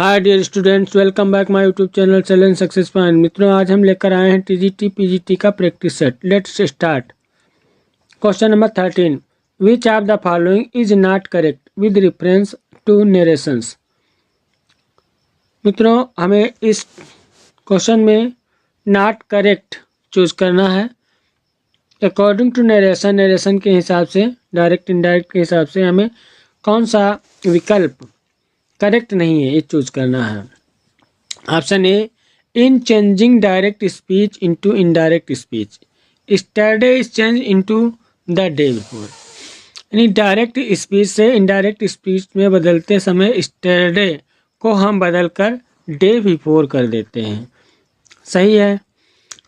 Hi dear students, welcome back my YouTube channel challenge success point. मित्रों, आज हम लेकर आए हैं टीजीटी पीजीटी का practice set. Let's start. Question number 13, which of the following is not correct with reference to narrations. मित्रों, हमें इस क्वेश्चन में नॉट करेक्ट चूज करना है अकॉर्डिंग टू नरेशन के हिसाब से, डायरेक्ट इनडायरेक्ट के हिसाब से हमें कौन सा विकल्प करेक्ट नहीं है ये चूज करना है। Option A, in changing direct speech into indirect speech, yesterday is change into the day before. यानी डायरेक्ट स्पीच से इनडायरेक्ट स्पीच में बदलते समय स्टरडे को हम बदलकर डे बिफोर कर देते हैं। सही है।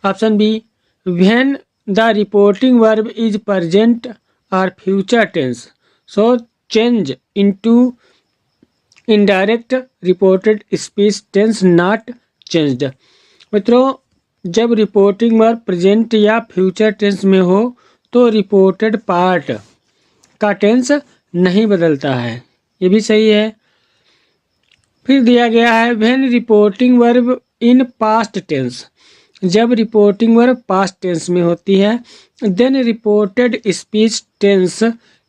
Option B, when the reporting verb is present और future tense so change into indirect reported speech tense not changed. मित्रों, जब रिपोर्टिंग वर्ब प्रेजेंट या फ्यूचर टेंस में हो तो रिपोर्टेड पार्ट का टेंस नहीं बदलता है। ये भी सही है। फिर दिया गया है when reporting verb in past tense, जब रिपोर्टिंग वर्ब पास्ट टेंस में होती है then reported speech tense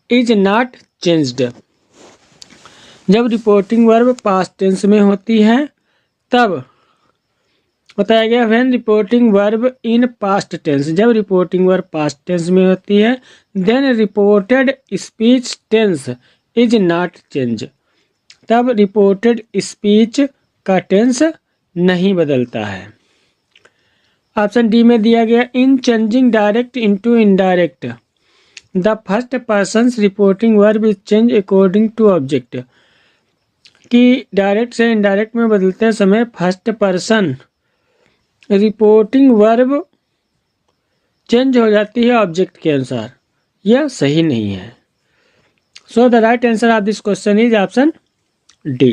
is not changed. जब रिपोर्टिंग वर्ब पास्ट टेंस में होती है तब बताया गया when reporting verb in past tense, जब रिपोर्टिंग वर्ब पास्ट टेंस में होती है then reported speech tense is not change, तब रिपोर्टेड स्पीच का टेंस नहीं बदलता है। ऑप्शन डी में दिया गया इन changing direct into indirect the first person reporting verb is change according to object, कि डायरेक्ट से इनडायरेक्ट में बदलते समय first person reporting verb change हो जाती है ऑब्जेक्ट के अनुसार। यह सही नहीं है। So the right answer of this question is option D.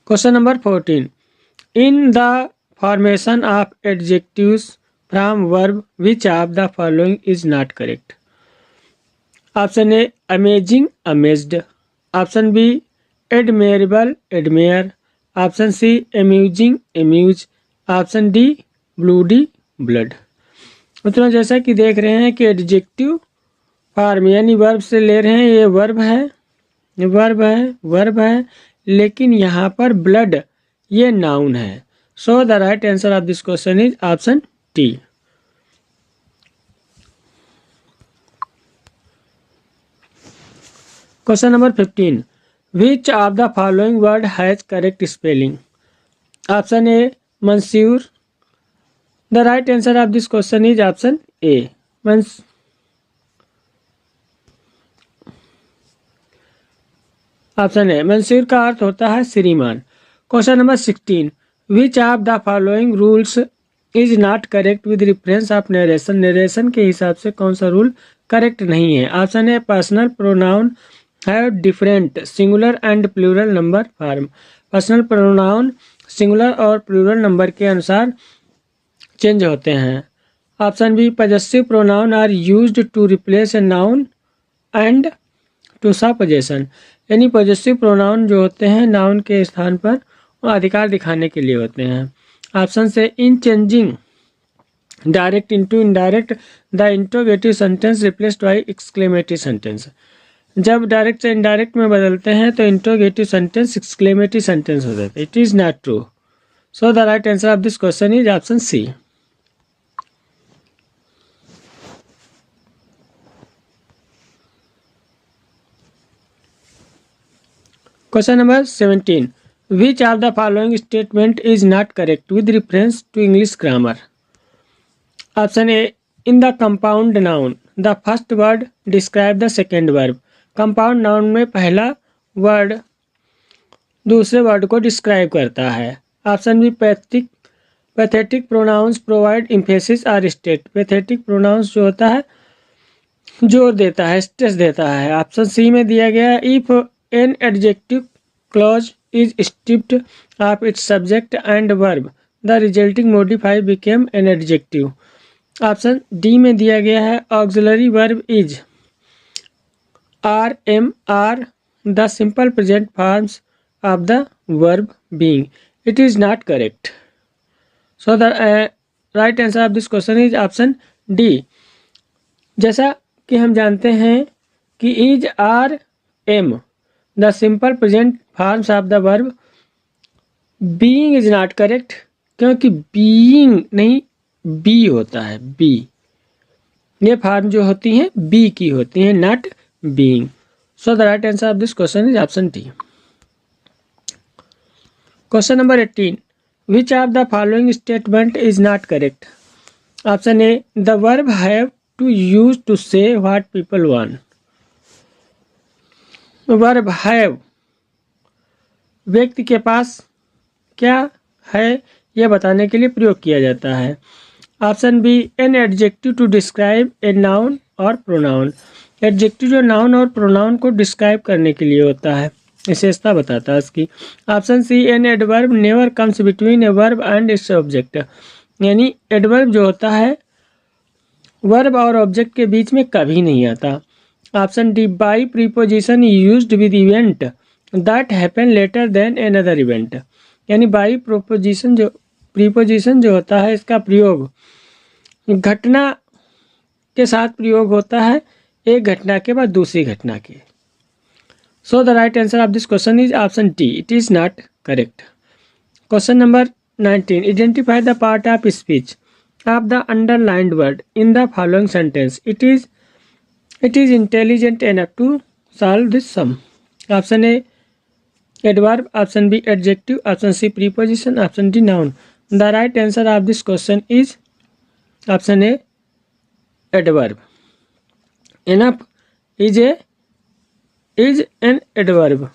Question number 14, in the formation of adjectives from verb which of the following is not correct. Option A, amazing amazed. Option B, admirable admire. Option C, amusing amuse. Option D, bloody blood. मतलब जैसा कि देख रहे हैं कि adjective form यानी verb से ले रहे हैं, ये वर्ब है, वर्ब है, लेकिन यहाँ पर ब्लड ये नाउन है। So the right answer of this question is option D. Question number 15, which of the following word has correct spelling. Option A, मंसूर। The right answer of this question is option A, option A, मंसूर का अर्थ होता है श्रीमान। Question number 16, which of the following rules is not correct with reference of narration. Narration के हिसाब से कौन सा रूल करेक्ट नहीं है। Option A, personal pronoun have different singular and plural number form. Personal pronoun singular और plural number के अनुसार चेंज होते हैं। Option B, possessive pronoun are used to replace a noun and to show possession, यानी possessive pronoun जो होते हैं noun के स्थान पर वो अधिकार दिखाने के लिए होते हैं। ऑप्शन से, इन changing direct into indirect the interrogative sentence replaced by exclamative sentence, जब डायरेक्ट से इनडायरेक्ट में बदलते हैं तो इंट्रोगेटिव सेंटेंस एक्सक्लेमेटिव सेंटेंस हो जाता है। It is not true. So the right answer of this question is option C. Question number 17, which of the following statement is not correct with reference to English grammar. Option A, in the compound noun the first word describe the second verb. Compound noun में पहला word दूसरे word को describe करता है। Option B, pathetic pronouns provide emphasis और state. Pathetic pronouns जो होता है जोर देता है, स्ट्रेस देता है। ऑप्शन सी में दिया गया है, if an adjective clause is stripped off its subject and verb the resulting modify became an adjective. Option D में दिया गया है, auxiliary verb is are am are the simple present forms of the verb being. It is not correct. So the right answer of this question is option D. जैसा कि हम जानते हैं कि is, are, am the simple present forms of the verb. being is not correct क्योंकि being नहीं be होता है. be ये फॉर्म जो होती हैं be की होती हैं, not being. So the right answer of this question is option D. Question number 18. Which of the following statement is not correct? Option A. The verb have to use to say what people want. Verb have व्यक्ति के पास क्या है यह बताने के लिए प्रयोग किया जाता है. Option B. An adjective to describe a noun और प्रोनाउन. एडजेक्टिव जो नाउन और प्रोनाउन को डिस्क्राइब करने के लिए होता है, विशेषता बताता है इसकी. Option C. An adverb never comes between a verb and its object. यानी एडवर्ब जो होता है वर्ब और ऑब्जेक्ट के बीच में कभी नहीं आता. Option D. By preposition used with event that happen later than another event. यानी बाई प्रीपोजिशन जो होता है इसका प्रयोग घटना के साथ प्रयोग होता है एक घटना के बाद दूसरी घटना के. सो the right answer of this question is option D. It is not correct. Question number 19. Identify the part of speech of the underlined word in the following sentence. It is intelligent enough to solve this sum. Option A. Adverb. Option B. Adjective. Option C. Preposition. Option D. Noun. The right answer of this question is option A. Adverb. Enough is an adverb.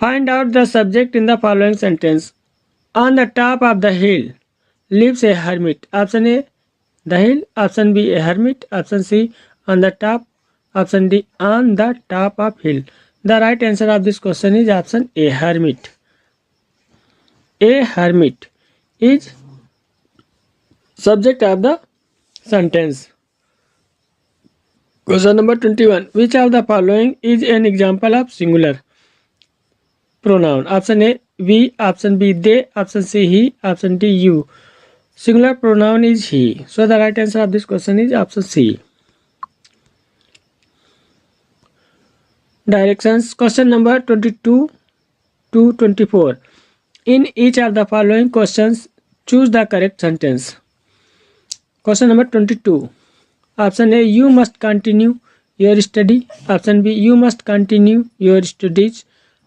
Find out the subject in the following sentence. On the top of the hill lives a hermit. Option A. The hill. Option B. A hermit. Option C. On the top. Option D. On the top of hill. The right answer of this question is option A. Hermit. A hermit is subject of the sentence. Question number 21. Which of the following is an example of singular pronoun? Option A. We. Option B. They. Option C. He. Option D. You. Singular pronoun is he. So the right answer of this question is option C. Directions. Question number 22 to 24. In each of the following questions, choose the correct sentence. Question number 22. Option A. You must continue your study. Option B. You must continue your studies.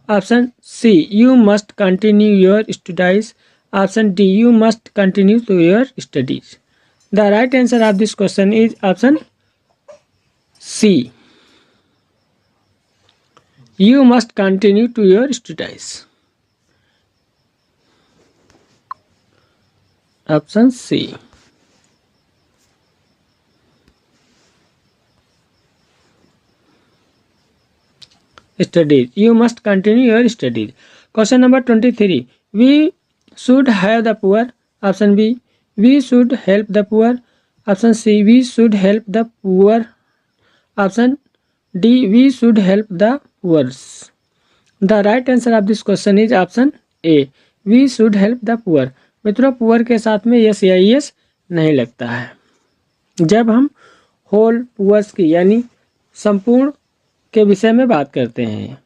Option C. You must continue your studies. Option D. You must continue to your studies. The right answer of this question is option C. You must continue to your studies. Option C. Studies. You must continue your studies. Question number 23. We should have the poor. Option B. We should help the poor. Option C. We should help the poor. Option D. We should help the poor. The right answer of this question is option A. We should help the poor. मित्रों poor के साथ में yes या yes नहीं लगता है जब हम होल पुअर्स की यानी संपूर्ण के विषय में बात करते हैं.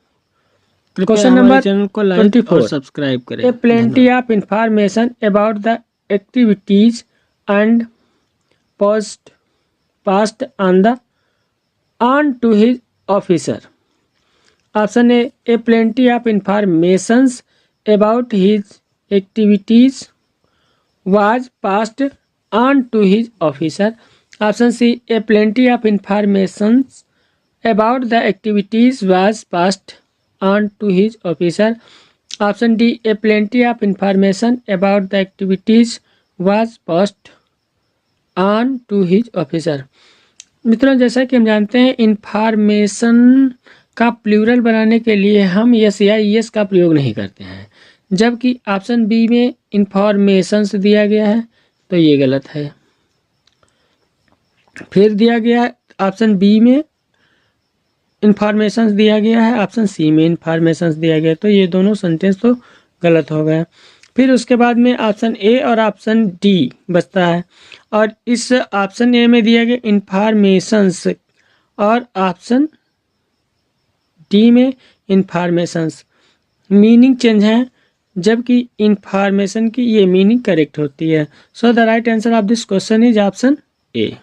क्वेश्चन नंबर चैनल को लाइक और सब्सक्राइब करें. A plenty of information about the activities and past on to his officer. Option A plenty of informations about his activities was passed on to his officer. Option C. A plenty of information about the activities was passed on to his officer. Option D. A plenty of information about the activities was passed on to his officer. मित्रों जैसा कि हम जानते हैं information का plural बनाने के लिए हम यस या यस का प्रयोग नहीं करते हैं जबकि ऑप्शन बी में इंफॉर्मेशंस दिया गया है तो ये गलत है. फिर दिया गया ऑप्शन बी में इंफॉर्मेशन दिया गया है, ऑप्शन सी में इंफॉर्मेशन दिया गया है, तो ये दोनों सेंटेंस तो गलत हो गए। फिर उसके बाद में ऑप्शन ए और ऑप्शन डी बचता है, और इस ऑप्शन ए में दिया गया इंफॉर्मेशंस और ऑप्शन डी में इंफॉर्मेशंस मीनिंग चेंज है, जबकि इंफॉर्मेशन की ये मीनिंग करेक्ट होती है। So the right answer of this question is option A.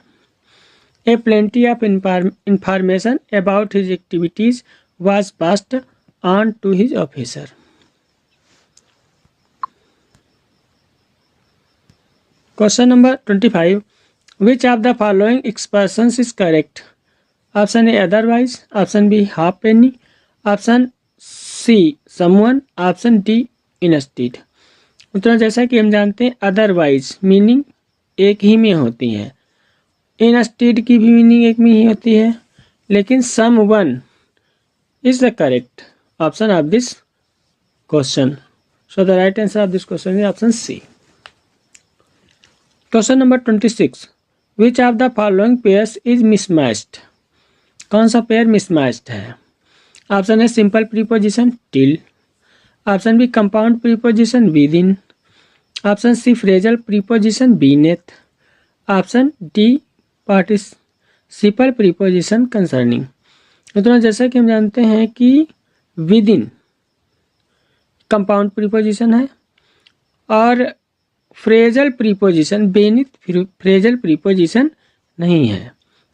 A plenty of information about his activities was passed on to his officer. Question number 25. Which of the following expressions is correct? Option A otherwise, option B half penny, option C someone, option D instead. उत्तर जैसा कि हम जानते हैं otherwise meaning एक ही में होती है, instead की भी मीनिंग एक में ही होती है, लेकिन some one is the correct option of this question. So the right answer of this question is option C. Question number 26. Which of the following pairs is mismatched? कौन सा पेयर मिसमैच्ड है? Option A simple preposition till, option B compound preposition within, option C phrasal preposition beneath, option D participle preposition concerning. तो जैसा कि हम जानते हैं कि विद इन कंपाउंड प्रीपोजिशन है और phrasal preposition beneath phrasal preposition नहीं है,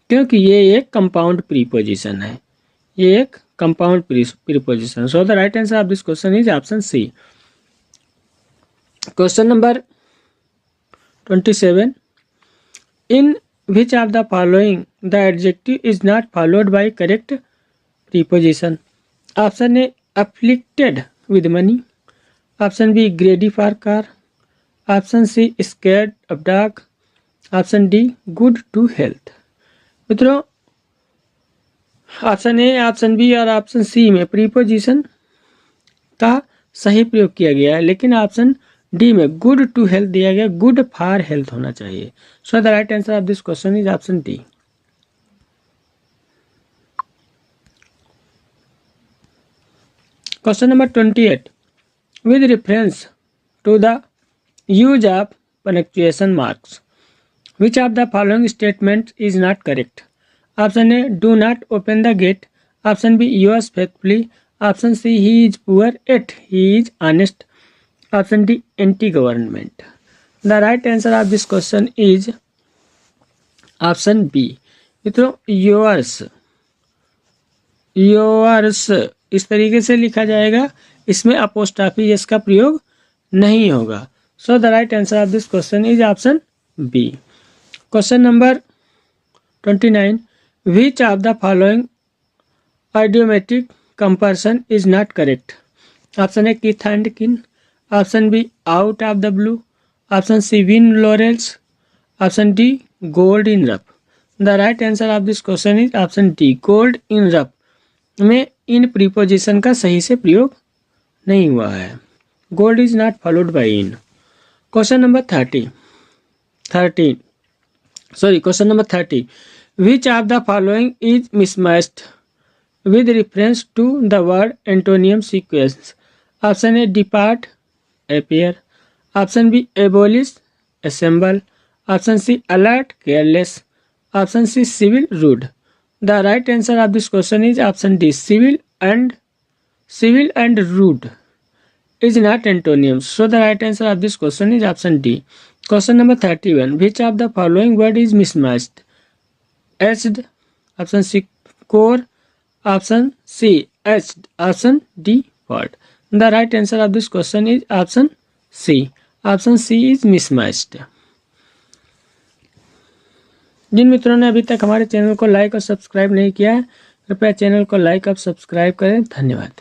क्योंकि ये एक कंपाउंड प्रीपोजिशन है, ये एक compound preposition. So the right answer of this question is option C. Question number 27. In which of the following the adjective is not followed by correct preposition? Option A afflicted with money, option B greedy for car, option C scared of dog, option D good to health. मित्रों option A, option B और option C में preposition का सही प्रयोग किया गया है, लेकिन ऑप्शन डी में गुड टू हेल्थ दिया गया, गुड फॉर हेल्थ होना चाहिए। So the right answer of this question is option D. Question number 28. With reference to the use of punctuation marks, which of the following statement is not correct? Option A do not open the gate, option B yours faithfully, option C he is poor yet he is honest, option D anti government. The right answer of this question is option B. मित्रों yours इस तरीके से लिखा जाएगा, इसमें apostrophe S का प्रयोग नहीं होगा। So the right answer of this question is option B. Question number 29. Which of the following idiomatic comparison is not correct? Option A kith and kin, option B out of the blue, option C win laurels, option D gold in rough. The right answer of this question is option D gold in rough में in preposition का सही से प्रयोग नहीं हुआ है, gold is not followed by in. Question number 30. Question number 30. Which of the following is mismatched with reference to the word antonym sequence? Option A depart, appear. Option B abolish, assemble. Option C alert, careless. Option C civil, rude. The right answer of this question is option D. Civil and rude is not antonyms. So the right answer of this question is option D. Question number 31. Which of the following word is mismatched? Edged, option C core, option C edged, option D word. The right answer of this question is option C. Option C is mismatched. जिन मित्रों ने अभी तक हमारे channel को like और subscribe नहीं किया है, कृपया चैनल को लाइक और सब्सक्राइब करें। धन्यवाद।